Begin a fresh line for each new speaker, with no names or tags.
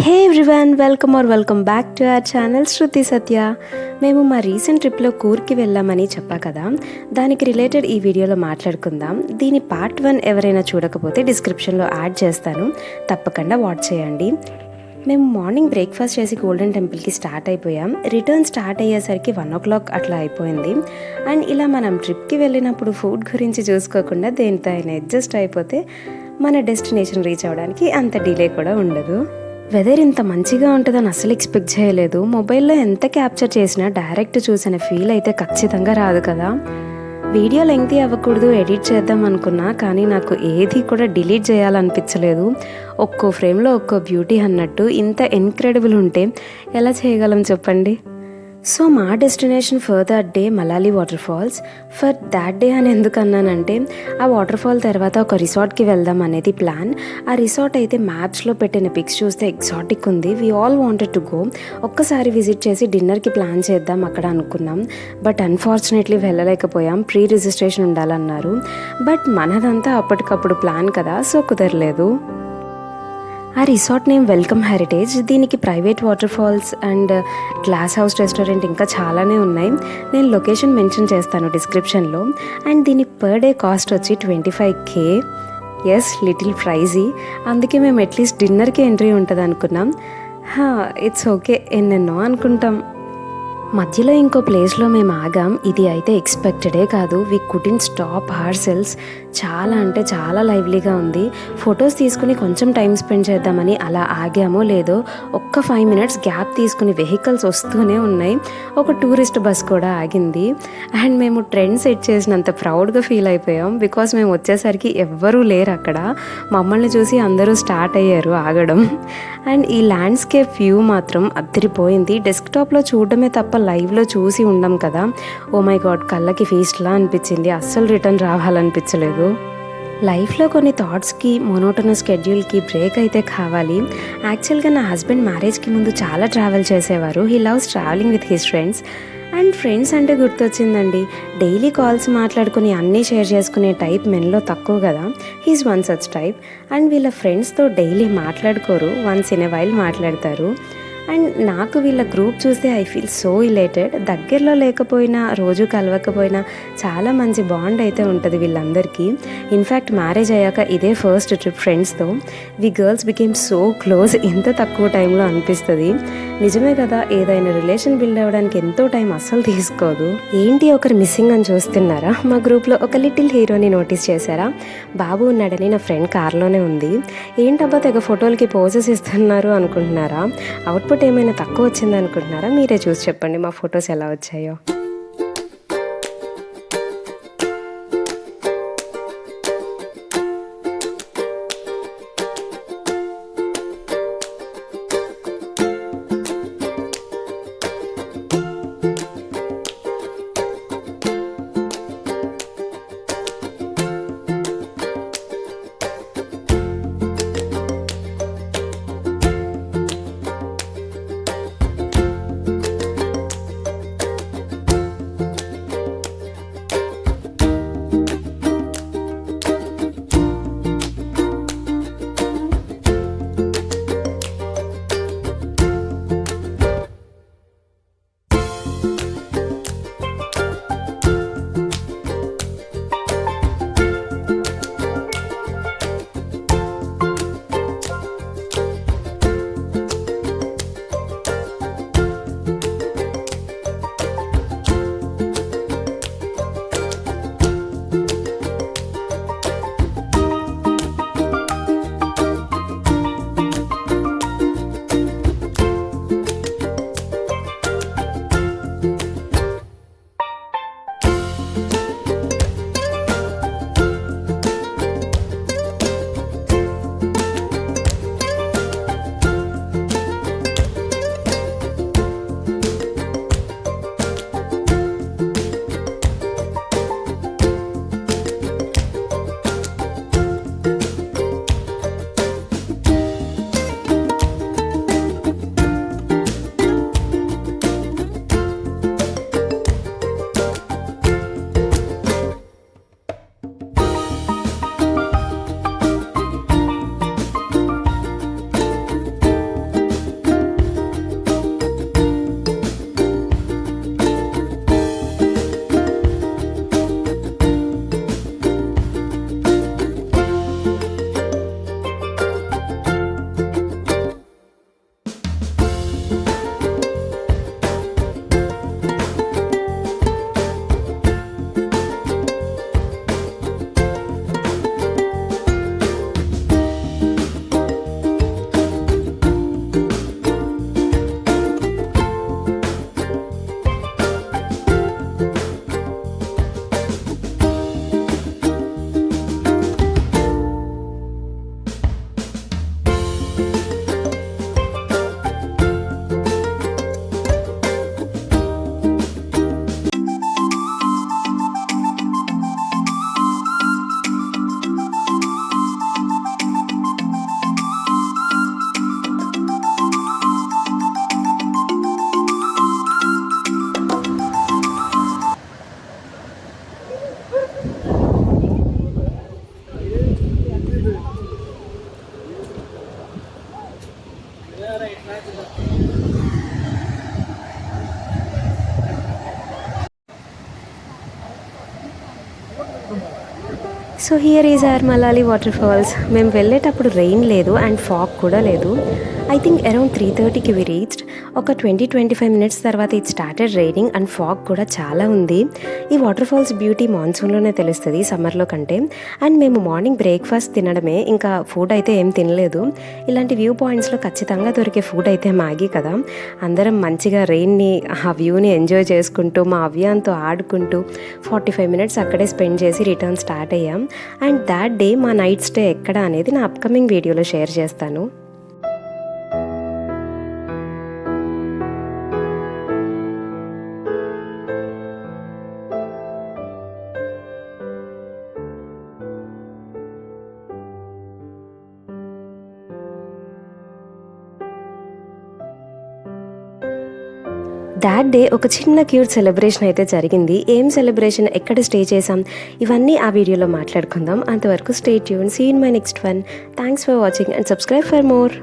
Hey everyone, welcome back to our channel Shruti Satya. మేము మా recent ట్రిప్లో కూర్గ్కి వెళ్ళామని చెప్పా కదా, దానికి రిలేటెడ్ ఈ వీడియోలో మాట్లాడుకుందాం. దీని పార్ట్ 1 ఎవరైనా చూడకపోతే డిస్క్రిప్షన్లో యాడ్ చేస్తాను, తప్పకుండా వాచ్ చేయండి. మేము మార్నింగ్ బ్రేక్ఫాస్ట్ చేసి గోల్డెన్ టెంపుల్కి స్టార్ట్ అయిపోయాం. రిటర్న్ స్టార్ట్ అయ్యేసరికి 1 o'clock అట్లా అయిపోయింది. అండ్ ఇలా మనం ట్రిప్కి వెళ్ళినప్పుడు ఫుడ్ గురించి చూసుకోకుండా దేనితో అయినా అడ్జస్ట్ అయిపోతే మన డెస్టినేషన్ రీచ్ అవ్వడానికి అంత డిలే కూడా ఉండదు. వెదర్ ఇంత మంచిగా ఉంటుందని అసలు ఎక్స్పెక్ట్ చేయలేదు. మొబైల్లో ఎంత క్యాప్చర్ చేసినా డైరెక్ట్ చూసిన ఫీల్ అయితే ఖచ్చితంగా రాదు కదా. వీడియో లెంగ్తీ అవ్వకూడదు, ఎడిట్ చేద్దాం అనుకున్నా, కానీ నాకు ఏది కూడా డిలీట్ చేయాలనిపించలేదు. ఒక్కో ఫ్రేమ్లో ఒక్కో బ్యూటీ అన్నట్టు ఇంత ఇన్క్రెడిబుల్ ఉంటే ఎలా చేయగలం చెప్పండి. సో మా destination for that day Malali waterfalls. For that day అని ఎందుకు అన్నానంటే, ఆ వాటర్ ఫాల్ తర్వాత ఒక రిసార్ట్కి వెళ్దాం అనేది ప్లాన్. ఆ రిసార్ట్ అయితే మ్యాప్స్లో పెట్టిన పిక్స్ చూస్తే ఎగ్జాటిక్ ఉంది. We all wanted to go. ఒక్కసారి విజిట్ చేసి డిన్నర్కి ప్లాన్ చేద్దాం అక్కడ అనుకున్నాం. బట్ అన్ఫార్చునేట్లీ వెళ్ళలేకపోయాం. ప్రీ రిజిస్ట్రేషన్ ఉండాలన్నారు. బట్ మనదంతా అప్పటికప్పుడు ప్లాన్ కదా, సో కుదరలేదు. ఆ రిసార్ట్ నేమ్ వెల్కమ్ హెరిటేజ్. దీనికి private waterfalls and glass house restaurant ఇంకా చాలానే ఉన్నాయి. నేను లొకేషన్ మెన్షన్ చేస్తాను డిస్క్రిప్షన్లో. అండ్ దీని పర్ డే కాస్ట్ వచ్చి 25K. Yes, little ప్రైజీ. అందుకే మేము అట్లీస్ట్ డిన్నర్కి ఎంట్రీ ఉంటుంది అనుకున్నాం. ఇట్స్ ఓకే, ఎన్నెన్నో అనుకుంటాం. మధ్యలో ఇంకో ప్లేస్లో మేము ఆగాం. ఇది అయితే ఎక్స్పెక్టెడే కాదు. We couldn't stop ourselves. చాలా అంటే చాలా లైవ్లీగా ఉంది. ఫొటోస్ తీసుకుని కొంచెం టైం స్పెండ్ చేద్దామని అలా ఆగామో లేదో ఒక్క 5 minutes గ్యాప్ తీసుకుని వెహికల్స్ వస్తూనే ఉన్నాయి. ఒక టూరిస్ట్ బస్ కూడా ఆగింది. అండ్ మేము ట్రెండ్ సెట్ చేసినంత ప్రౌడ్గా ఫీల్ అయిపోయాం. బికాస్ మేము వచ్చేసరికి ఎవ్వరూ లేరు అక్కడ. మమ్మల్ని చూసి అందరూ స్టార్ట్ అయ్యారు ఆగడం. అండ్ ఈ ల్యాండ్స్కేప్ వ్యూ మాత్రం అదిరిపోయింది. డెస్క్టాప్లో చూడడమే తప్ప లైవ్లో చూసి ఉండం కదా. ఓ మై గాడ్, కళ్ళకి ఫీస్ట్లా అనిపించింది. అస్సలు రిటర్న్ రావాలనిపించలేదు. లైఫ్లో కొన్ని థాట్స్కి, మోనోటోనస్ స్కెడ్యూల్కి బ్రేక్ అయితే కావాలి. యాక్చువల్గా నా హస్బెండ్ మ్యారేజ్కి ముందు చాలా ట్రావెల్ చేసేవారు. He loves travelling with his friends. And friends అంటే గుర్తొచ్చిందండి, డైలీ కాల్స్ మాట్లాడుకుని అన్నీ షేర్ చేసుకునే టైప్ మెన్లో తక్కువ కదా. He's one such type. And వీళ్ళ ఫ్రెండ్స్తో డైలీ మాట్లాడుకోరు, వన్స్ ఇన్ ఎ వైల్ మాట్లాడతారు. అండ్ నాకు వీళ్ళ గ్రూప్ చూస్తే ఐ ఫీల్ సో ఇలేటెడ్. దగ్గరలో లేకపోయినా, రోజు కలవకపోయినా చాలా మంచి బాండ్ అయితే ఉంటుంది వీళ్ళందరికీ. ఇన్ఫ్యాక్ట్ మ్యారేజ్ అయ్యాక ఇదే ఫస్ట్ ట్రిప్ ఫ్రెండ్స్తో. వి గర్ల్స్ బికేమ్ సో క్లోజ్ ఇంత తక్కువ టైంలో అనిపిస్తుంది. నిజమే కదా, ఏదైనా రిలేషన్ బిల్డ్ అవ్వడానికి ఎంతో టైం అస్సలు తీసుకోదు. ఏంటి ఒకరు మిస్సింగ్ అని చూస్తున్నారా? మా గ్రూప్లో ఒక లిటిల్ హీరోని నోటీస్ చేశారా? బాబు ఉన్నాడని నా ఫ్రెండ్ కార్లోనే ఉంది. ఏంటబ్బా తెగ ఫోటోలకి పోజెస్ ఇస్తున్నారు అనుకుంటున్నారా? అవుట్పుట్ ఏమైనా తక్కువ వచ్చింది అనుకుంటున్నారా? మీరే చూసి చెప్పండి మా ఫొటోస్ ఎలా వచ్చాయో. So here is our Mallalli waterfalls. మేము వెళ్ళేటప్పుడు రెయిన్ లేదు అండ్ ఫాగ్ కూడా లేదు. ఐ థింక్ అరౌండ్ 3:30కి వి రీచ్డ్. ఒక 20-25 మినిట్స్ తర్వాత it started raining and fog కూడా చాలా ఉంది. ఈ వాటర్ ఫాల్స్ బ్యూటీ మాన్సూన్లోనే తెలుస్తుంది, సమ్మర్లో కంటే. అండ్ మేము మార్నింగ్ బ్రేక్ఫాస్ట్ తినడమే, ఇంకా ఫుడ్ అయితే ఏం తినలేదు. ఇలాంటి వ్యూ పాయింట్స్లో ఖచ్చితంగా దొరికే ఫుడ్ అయితే మ్యాగీ కదా. అందరం మంచిగా రెయిన్ని, ఆ వ్యూని ఎంజాయ్ చేసుకుంటూ మా అవ్యాంతో ఆడుకుంటూ 45 మినిట్స్ అక్కడే స్పెండ్ చేసి రిటర్న్ స్టార్ట్ అయ్యాం. అండ్ దాట్ డే మా నైట్ స్టే ఎక్కడ అనేది నా అప్కమింగ్ వీడియోలో షేర్ చేస్తాను. దాట్ డే ఒక చిన్న క్యూట్ సెలబ్రేషన్ అయితే జరిగింది. ఏం సెలబ్రేషన్, ఎక్కడ స్టే చేసాం, ఇవన్నీ ఆ వీడియోలో మాట్లాడుకుందాం. అంతవరకు stay tune. See in my next one. Thanks for watching and subscribe for more.